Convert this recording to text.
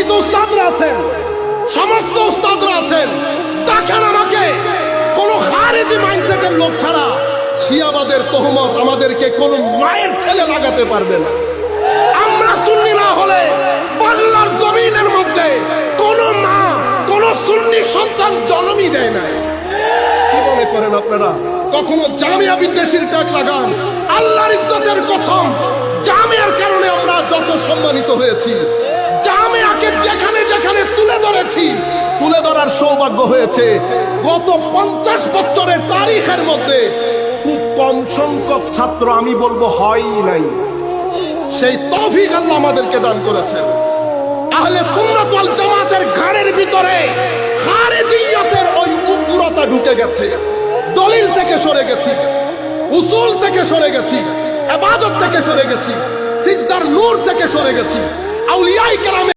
সম্মানিত উস্তাদরা আছেন, সমস্ত উস্তাদরা আছেন, দেখেন আমাকে কোন খারিজি মাইন্ডসেটের লোক ছাড়া শিয়াবাদের তহমত আমাদেরকে কোন মায়ের ছেলে লাগাতে পারবে না। আমরা সুন্নি না হলে বাংলার জমিনের মধ্যে কোন মা কোন সুন্নি সন্তান জন্মই দেয় না। কি মনে করেন আপনারা? কখনো জামিয়া বিদ্বেষীর ট্যাগ লাগান, আল্লাহর ইজ্জতের কসম, জামিয়ার কারণে আমরা যত সম্মানিত হয়েছি, জামিয়াকে যেখানে যেখানে তুলে ধরেছি, তুলে ধরার সৌভাগ্য হয়েছে গত 50 বছরের তারিখের মধ্যে খুব কম সংখ্যক ছাত্র, আমি বলবো হয়ই নাই। সেই তৌফিক আল্লাহ আমাদেরকে দান করেছেন। আহলে সুন্নাত ওয়াল জামাতের ঘাড়ের ভিতরে খারিজিয়তের ওই উগ্রতা ঢুকে গেছে। দলিল থেকে সরে গেছি, উসুল থেকে সরে গেছি, ইবাদত থেকে সরে গেছি, সিজদার নূর থেকে সরে গেছি, আউলিয়ায়ে কেরামের